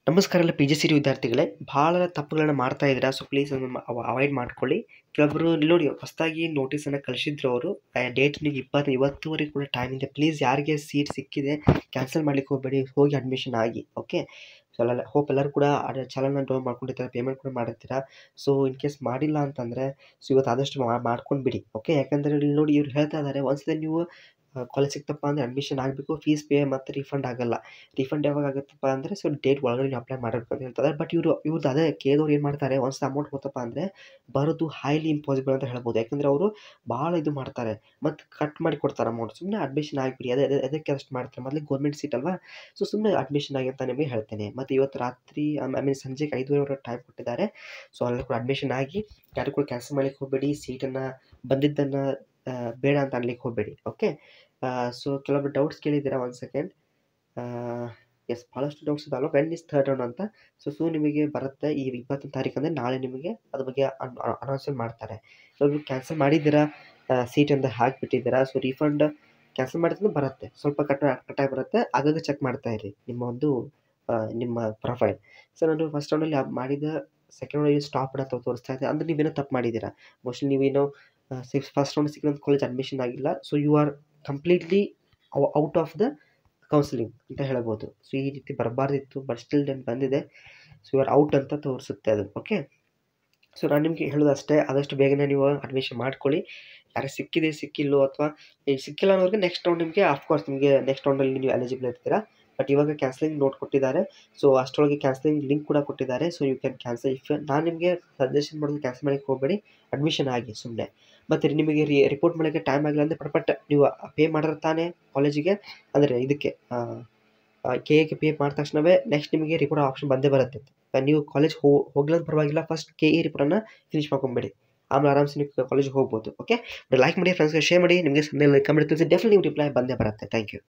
ನಮಸ್ಕಾರ ಎಲ್ಲ PG ಸಿರಿ ವಿದ್ಯಾರ್ಥಿಗಳೇ, ಭಾಳ ತಪ್ಪುಗಳನ್ನ ಮಾಡ್ತಾ ಇದ್ದೀರಾ. ಸೊ ಪ್ಲೀಸ್ ಅದನ್ನು ಅವಾಯ್ಡ್ ಮಾಡ್ಕೊಳ್ಳಿ. ಕೆಲವೊಬ್ಬರು ಇಲ್ಲಿ ನೋಡಿ ಹೊಸದಾಗಿ ನೋಟಿಸನ್ನು ಕಳಿಸಿದ್ರು ಅವರು. ಡೇಟ್ ನೀವು ಇವತ್ತುವರೆಗೆ ಕೂಡ ಟೈಮ್ ಇದೆ. ಪ್ಲೀಸ್ ಯಾರಿಗೆ ಸೀಟ್ ಸಿಕ್ಕಿದೆ ಕ್ಯಾನ್ಸಲ್ ಮಾಡ್ಲಿಕ್ಕೆ ಹೋಗಬೇಡಿ, ಹೋಗಿ ಅಡ್ಮಿಷನ್ ಆಗಿ. ಓಕೆ, ಸೊ ಎಲ್ಲ ಹೋಪ್ ಎಲ್ಲರೂ ಕೂಡ ಚಾನಲ್ನ ಡೌನ್ ಮಾಡ್ಕೊಂಡಿರ್ತಾರೆ, ಪೇಮೆಂಟ್ ಕೂಡ ಮಾಡಿರ್ತೀರಾ. ಸೊ ಇನ್ ಕೇಸ್ ಮಾಡಿಲ್ಲ ಅಂತಂದರೆ ಸೊ ಇವತ್ತು ಆದಷ್ಟು ಮಾಡ್ಕೊಂಡು ಬಿಡಿ. ಓಕೆ, ಯಾಕಂದರೆ ಇಲ್ಲಿ ನೋಡಿ ಇವ್ರು ಹೇಳ್ತಾ ಇದ್ದಾರೆ, ಒಂದ್ಸಲ ನೀವು ಕಾಲೇಜ್ ಸಿಕ್ತಪ್ಪ ಅಂದರೆ ಅಡ್ಮಿಷನ್ ಆಗಬೇಕು, ಫೀಸ್ ಪೇ ಮತ್ತು ರೀಫಂಡ್ ಆಗಲ್ಲ. ರೀಫಂಡ್ ಯಾವಾಗ ಆಗುತ್ತಪ್ಪ ಅಂದರೆ ಸೊ ಡೇಟ್ ಒಳಗಡೆ ನೀವು ಅಪ್ಲೈ ಮಾಡಬೇಕು ಅಂತ ಹೇಳ್ತಾರೆ. ಬಟ್ ಇವ್ರದ್ದು ಅದೇ ಕೇದವ್ರು ಏನು ಮಾಡ್ತಾರೆ, ಒಂದ್ಸಲ ಅಮೌಂಟ್ ಹೋತಪ್ಪ ಅಂದರೆ ಬರೋದು ಹೈಲಿ ಇಂಪಾಸಿಬಲ್ ಅಂತ ಹೇಳ್ಬೋದು. ಯಾಕಂದರೆ ಅವರು ಭಾಳ ಇದು ಮಾಡ್ತಾರೆ ಮತ್ತು ಕಟ್ ಮಾಡಿ ಕೊಡ್ತಾರೆ ಅಮೌಂಟ್. ಸುಮ್ಮನೆ ಅಡ್ಮಿಷನ್ ಆಗಿಬಿಡಿ, ಅದಕ್ಕೆ ಅಷ್ಟು ಮಾಡ್ತಾರೆ. ಮೊದಲು ಗೌರ್ಮೆಂಟ್ ಸೀಟ್ ಅಲ್ವಾ, ಸೊ ಸುಮ್ಮನೆ ಅಡ್ಮಿಷನ್ ಆಗಿ ಅಂತ ನಿಮಗೆ ಹೇಳ್ತೇನೆ. ಮತ್ತು ಇವತ್ತು ರಾತ್ರಿ ಸಂಜೆಗೆ 5:30 ಟೈಮ್ ಕೊಟ್ಟಿದ್ದಾರೆ. ಸೊ ಅಲ್ಲಿ ಕೂಡ ಅಡ್ಮಿಷನ್ ಆಗಿ, ಯಾರು ಕೂಡ ಕ್ಯಾನ್ಸಲ್ ಮಾಡ್ಲಿಕ್ಕೆ ಹೋಗಬೇಡಿ. ಸೀಟನ್ನು ಬಂದಿದ್ದನ್ನು ಬೇಡ ಅಂತ ಅನ್ಲಿಕ್ಕೆ ಹೋಗಬೇಡಿ. ಓಕೆ, ಸೊ ಕೆಲವೊಬ್ರು ಡೌಟ್ಸ್ ಕೇಳಿದ್ದೀರಾ. 1 ಸೆಕೆಂಡ್. ಎಸ್, ಭಾಳಷ್ಟು ಡೌಟ್ಸ್ ಇದಾವಲ್ಲ. ವೆನ್ ಇಸ್ ಥರ್ಡ್ ರೌಂಡ್ ಅಂತ. ಸೊ ನಿಮಗೆ ಬರುತ್ತೆ ಈ 20ನೇ ತಾರೀಕು, ಅಂದರೆ ನಾಳೆ ನಿಮಗೆ ಅದ್ರ ಬಗ್ಗೆ ಅನೌನ್ಸ್ಮೆಂಟ್ ಮಾಡ್ತಾರೆ. ಸೊ ನೀವು ಕ್ಯಾನ್ಸಲ್ ಮಾಡಿದ್ದೀರಾ, ಸೀಟನ್ನು ಹಾಕಿಬಿಟ್ಟಿದ್ದೀರಾ, ಸೊ ರೀಫಂಡ್ ಕ್ಯಾನ್ಸಲ್ ಮಾಡಿದ್ರೆ ಬರುತ್ತೆ, ಸ್ವಲ್ಪ ಕಟ್ಟಾಗಿ ಬರುತ್ತೆ. ಆಗಾಗ ಚೆಕ್ ಮಾಡ್ತಾ ಇರಿ ನಿಮ್ಮ ಪ್ರೊಫೈಲ್. ಸೊ ನಾನು ಫಸ್ಟ್ ರೌಂಡಲ್ಲಿ ಮಾಡಿದ ಸೆಕೆಂಡ್ ರೌಂಡಲ್ಲಿ ಸ್ಟಾಪ್ ಅಂತ ತೋರಿಸ್ತಾ ಇದೆ, ಅಂದರೆ ನೀವೇನೋ ತಪ್ಪು ಮಾಡಿದ್ದೀರಾ. ಮೋಸ್ಟ್ಲಿ ನೀವೇನೋ ಫಸ್ಟ್ ರೌಂಡ್ ಸಿಕ್ಕಿದಂಥ ಕಾಲೇಜ್ ಅಡ್ಮಿಷನ್ ಆಗಿಲ್ಲ. So you are completely out of the counselling ಅಂತ ಹೇಳ್ಬೋದು. ಸೊ ಈ ರೀತಿ ಬರಬಾರ್ದಿತ್ತು, ಬಟ್ ಸ್ಟಿಲ್ ದೆನ್ ಬಂದಿದೆ. ಸೊ ಯು ಆರ್ ಔಟ್ ಅಂತ ತೋರಿಸುತ್ತೆ ಅದು. ಓಕೆ, ಸೊ ನಾನು ನಿಮಗೆ ಹೇಳೋದು ಅಷ್ಟೇ, ಆದಷ್ಟು ಬೇಗನೆ ನೀವು ಅಡ್ಮಿಷನ್ ಮಾಡ್ಕೊಳ್ಳಿ. ಯಾರಿಗೆ ಸಿಕ್ಕಿಲ್ಲೋ ಅಥವಾ ಸಿಕ್ಕಿಲ್ಲ ಅನ್ನೋರಿಗೆ ನೆಕ್ಸ್ಟ್ ರೌಂಡ್ ನಿಮಗೆ ಆಫ್ಕೋರ್ಸ್ ನಿಮಗೆ ನೆಕ್ಸ್ಟ್ ರೌಂಡಲ್ಲಿ ನೀವು ಎಲಿಜಿಬಲ್ ಇರ್ತೀರಾ. ಬಟ್ ಇವಾಗ ಕ್ಯಾನ್ಸಲಿಂಗ್ ನೋಟ್ ಕೊಟ್ಟಿದ್ದಾರೆ. ಸೊ ಅಷ್ಟರೊಳಗೆ ಕ್ಯಾನ್ಸಲಿಂಗ್ ಲಿಂಕ್ ಕೂಡ ಕೊಟ್ಟಿದ್ದಾರೆ. So you can cancel. ನಾನು ನಿಮಗೆ ಸಜೆಷನ್ ಮಾಡೋದು ಕ್ಯಾನ್ಸಲ್ ಮಾಡೋಕ್ಕೆ ಹೋಗಬೇಡಿ, ಅಡ್ಮಿಷನ್ ಆಗಿ ಸುಮ್ಮನೆ. ಮತ್ತು ನಿಮಗೆ ರಿಪೋರ್ಟ್ ಮಾಡೋಕ್ಕೆ ಟೈಮ್ ಆಗಿಲ್ಲ ಅಂದರೆ ಪಟ್ ನೀವು ಪೇ ಮಾಡಿರ್ತಾನೆ ಕಾಲೇಜಿಗೆ, ಅಂದರೆ ಇದಕ್ಕೆ KA ಪೇ ಮಾಡಿದ ತಕ್ಷಣವೇ ನೆಕ್ಸ್ಟ್ ನಿಮಗೆ ರಿಪೋರ್ಟ್ ಆಪ್ಷನ್ ಬಂದೇ ಬರುತ್ತೆ. ನೀವು ಕಾಲೇಜ್ ಹೋಗ್ಲಂತ ಪರವಾಗಿಲ್ಲ, ಫಸ್ಟ್ KA ರಿಪೋರ್ಟನ್ನು ಫಿನಿಶ್ ಮಾಡ್ಕೊಂಬೇಡಿ, ಆಮೇಲೆ ಆರಾಮ್ಸೆ ನೀವು ಕಾಲೇಜಿಗೆ ಹೋಗ್ಬೋದು. ಓಕೆ, ಲೈಕ್ ಮಾಡಿ, ಫ್ರೆಂಡ್ಸ್ಗೆ ಶೇರ್ ಮಾಡಿ, ನಿಮಗೆ ಕಮೆಂಟ್ ತಿಳಿಸಿ, ಡೆಫಿನೆಟ್ಲಿ ನೀವು ರಿಪ್ಲೈ ಬಂದೇ ಬರುತ್ತೆ. Thank you.